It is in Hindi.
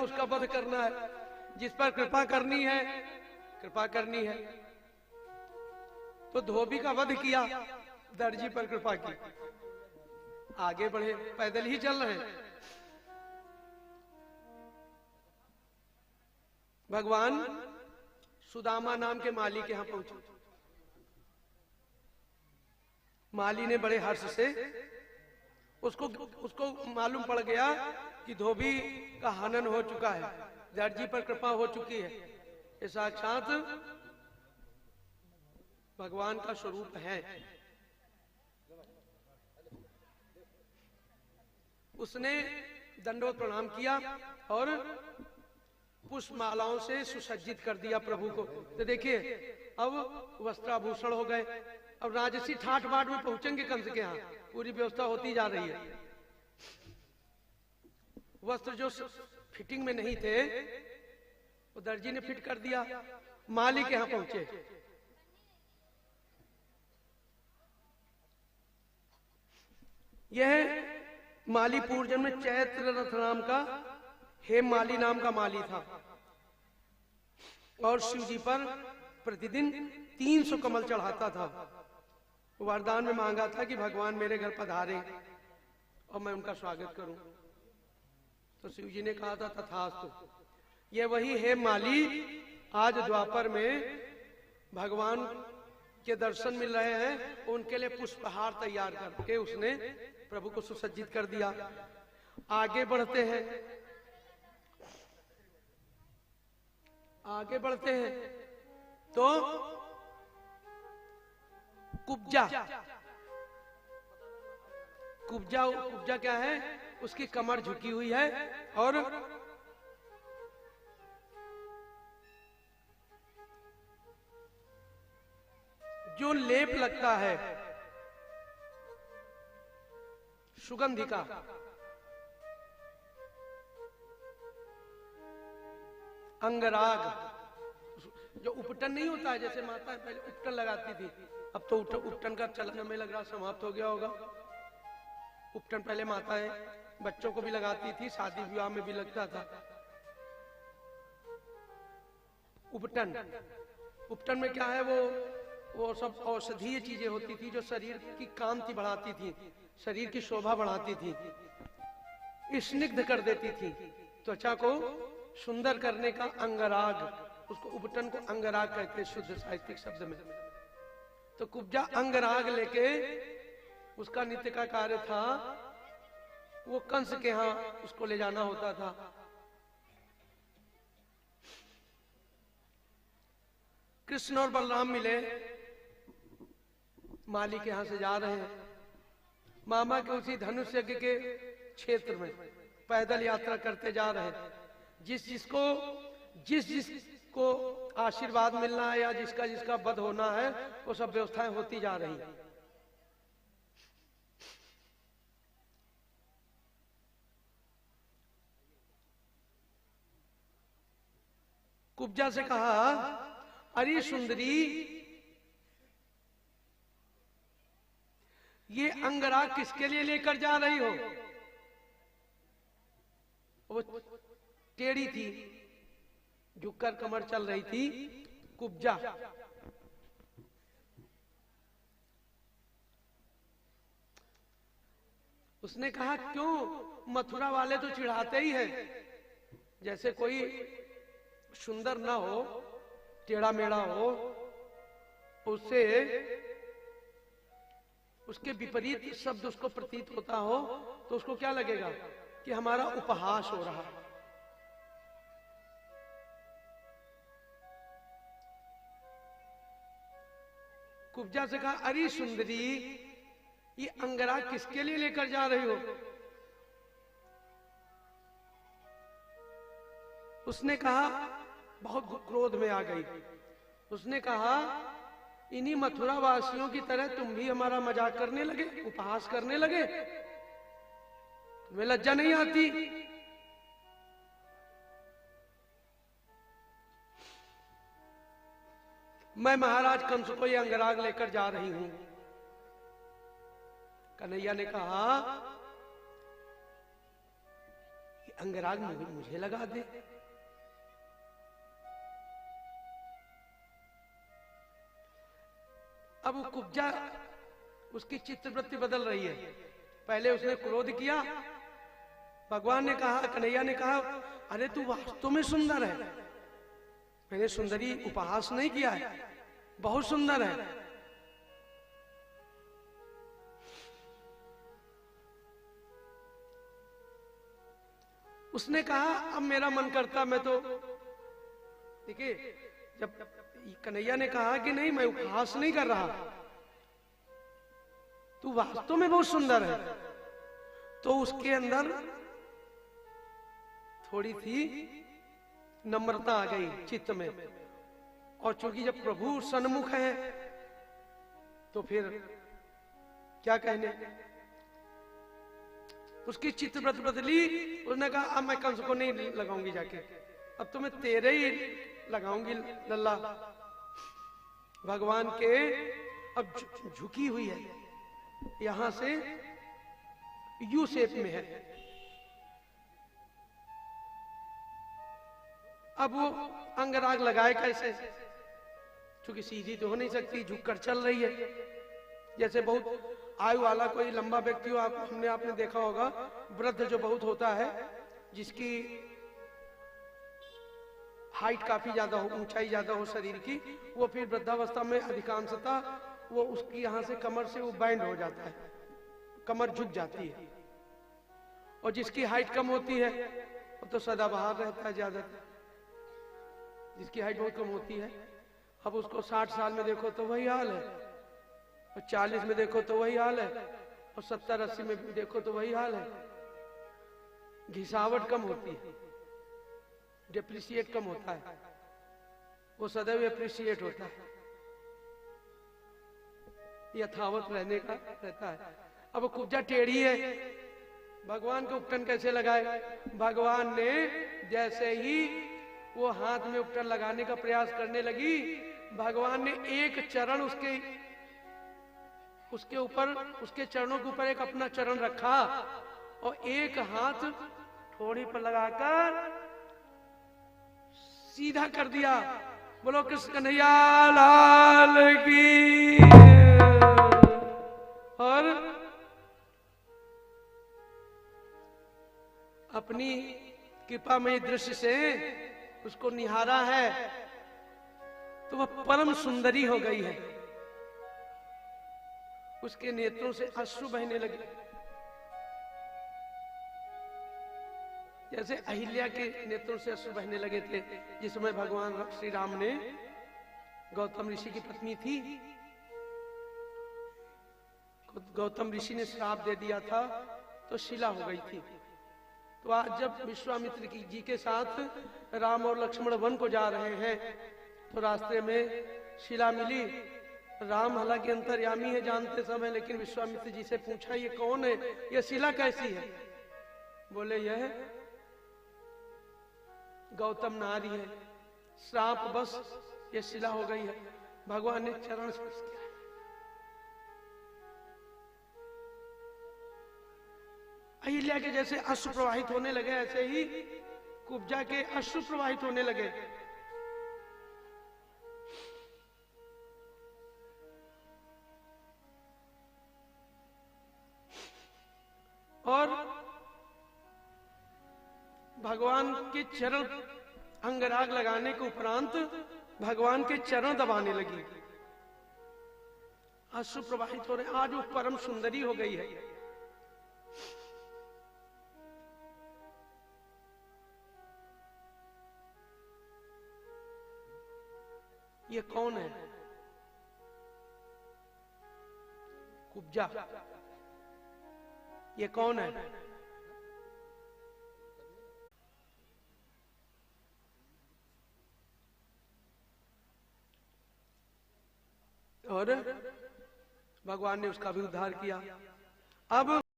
उसका वध करना है, जिस पर कृपा करनी है कृपा करनी है। तो धोबी का वध किया, दर्जी पर कृपा की, आगे बढ़े, पैदल ही चल रहे। भगवान सुदामा नाम के माली के यहां पहुंचे। माली ने बड़े हर्ष से उसको मालूम पड़ गया कि धोबी का हनन हो चुका है, दर्जी पर कृपा हो चुकी है, ये साक्षात भगवान का स्वरूप है। उसने दंडवत प्रणाम किया और पुष्प मालाओं से सुसज्जित कर दिया प्रभु को। तो देखिए अब वस्त्राभूषण हो गए, अब राजसी ठाठ बाट में पहुंचेंगे कंस के यहाँ, पूरी व्यवस्था होती जा रही है। वस्त्र जो फिटिंग में नहीं थे वो दर्जी ने फिट कर दिया। माली के यहाँ पहुंचे, यह माली पूर्वजन्म में चैत्र रथ नाम का हेम माली नाम का माली था और शिव जी पर प्रतिदिन 300 कमल चढ़ाता था। वरदान में मांगा था कि भगवान मेरे घर पधारे और मैं उनका स्वागत करूं। तो शिव जी ने कहा था तथास्तु। ये वही है माली आज द्वापर में भगवान के दर्शन मिल रहे हैं, उनके लिए पुष्पहार तैयार करके उसने प्रभु को सुसज्जित कर दिया। आगे बढ़ते हैं, आगे बढ़ते हैं तो कुब्जा, कुब्जा कुब्जा क्या है, उसकी कमर झुकी हुई है और जो लेप लगता है सुगंधि का, अंगराग, जो उपटन नहीं होता है, जैसे माता पहले उपटन लगाती थी, अब तो उपटन का चलन हमें लग रहा समाप्त हो गया होगा। उपटन पहले माताएं बच्चों को भी लगाती थी, शादी विवाह में भी लगता था उपटन। उपटन में क्या है, वो सब औषधीय चीजें होती थी जो शरीर की कांति बढ़ाती थी, शरीर की शोभा बढ़ाती थी, स्निग्ध कर देती थी, त्वचा को सुंदर करने का अंगराग, उसको उपटन को अंगराग कहते हैं शुद्ध साहित्यिक शब्द में। तो कुब्जा अंगराग लेके उसका नित्य का कार्य था, वो कंस के यहां उसको ले जाना होता था। कृष्ण और बलराम मिले, माली के यहां से जा रहे हैं, मामा के उसी धनुष यज्ञ के क्षेत्र में पैदल यात्रा करते जा रहे हैं। जिस जिसको आशीर्वाद मिलना है या जिसका जिसका वध होना है, वो सब व्यवस्थाएं होती जा रही हैं। कुब्जा से कहा, अरे सुंदरी, ये अंगराग किसके लिए लेकर जा रही हो? वो टेढ़ी थी, झुककर कमर चल रही थी कुब्जा। उसने कहा, क्यों? मथुरा वाले तो चिढ़ाते ही हैं, जैसे कोई सुंदर ना हो, टेढ़ा मेढ़ा हो, उससे उसके विपरीत शब्द उसको प्रतीत होता हो तो उसको क्या लगेगा कि हमारा उपहास हो रहा है। कुब्जा से कहा, अरे सुंदरी, ये अंगराग किसके लिए लेकर जा रही हो? उसने कहा, बहुत क्रोध में आ गई, उसने कहा, इन्हीं मथुरा वासियों की तरह तुम भी हमारा मजाक करने लगे, उपहास करने लगे, तुम्हें लज्जा नहीं आती? मैं महाराज कंस को ये अंगराग लेकर जा रही हूं। कन्हैया ने कहा, अंगराग मुझे लगा दे। अब वो कुब्जा, उसकी चित्तवृत्ति बदल रही है। पहले उसने क्रोध किया, भगवान ने कहा, कन्हैया ने कहा, अरे तू वास्तव में सुंदर है, मैंने सुंदरी उपहास नहीं किया है, बहुत सुंदर है। उसने कहा अब मेरा मन करता मैं तो, देखिए जब कन्हैया ने कहा कि नहीं मैं उपहास नहीं कर रहा, तू वास्तव में बहुत सुंदर है, तो उसके अंदर थोड़ी थी नम्रता आ गई चित्त में। और चूंकि जब प्रभु सन्मुख है तो फिर क्या कहने, उसकी चित्तवृत्ति बदली। उसने कहा अब मैं कंस को नहीं लगाऊंगी जाके, अब तो मैं तेरे ही लगाऊंगी लल्ला। भगवान के अब झुकी हुई है, यहां से यू शेप में है। अब वो अंगराग लगाए कैसे, क्योंकि सीधी तो हो नहीं सकती, झुककर चल रही है। जैसे बहुत आयु वाला कोई लंबा व्यक्ति हो, आपने देखा होगा, वृद्ध जो बहुत होता है, जिसकी हाइट काफी ज्यादा हो, ऊंचाई ज्यादा हो शरीर की, वो फिर वृद्धावस्था में अधिकांशतः वो उसकी यहां से कमर से वो बैंड हो जाता है, कमर झुक जाती है। और जिसकी हाइट कम होती है वो तो सदाबहार रहता है ज्यादातर, जिसकी हाइट बहुत कम होती है। अब उसको 60 साल में देखो तो वही हाल है, और 40 में देखो तो वही हाल है, और 70-80 में भी देखो तो वही हाल है। घिसावट कम होती है, डिप्रिशिएट कम होता है, वो सदैव एप्रिशिएट होता है, यथावत रहने का रहता है। अब कुब्जा टेढ़ी है, भगवान को उपटन कैसे लगाए। भगवान ने जैसे ही वो हाथ में उपटन लगाने का प्रयास करने लगी, भगवान ने एक चरण उसके ऊपर, उसके चरणों के ऊपर एक अपना चरण रखा और एक हाथ ठोड़ी पर लगाकर सीधा कर दिया। बोलो कृष्ण कन्हैया लाल की। और अपनी कृपामय दृश्य से उसको निहारा है तो वह परम सुंदरी हो गई है। उसके नेत्रों से अश्रु बहने लगे, जैसे अहिल्या के नेत्रों से अश्रु बहने लगे थे जिस समय भगवान श्री राम ने, गौतम ऋषि की पत्नी थी, गौतम ऋषि ने श्राप दे दिया था तो शिला हो गई थी। तो आज जब विश्वामित्र जी के साथ राम और लक्ष्मण वन को जा रहे हैं तो रास्ते में शिला मिली। राम हालांकि अंतर्यामी है जानते समय, लेकिन विश्वामित्र जी से पूछा ये कौन है, ये शिला कैसी है। बोले यह गौतम नारी है, श्राप बस ये शिला हो गई है। भगवान ने चरण स्पर्श किया। अहिल्या के जैसे अश्रु प्रवाहित होने लगे, ऐसे ही कुब्जा के अश्रु प्रवाहित होने लगे। और भगवान के चरण, अंगराग लगाने के उपरांत भगवान के चरण दबाने लगी, अश्रु प्रवाहित हो रहे। आज वो परम सुंदरी हो गई है। ये कौन है? कुब्जा। ये कौन है? और भगवान ने उसका भी उद्धार किया। अब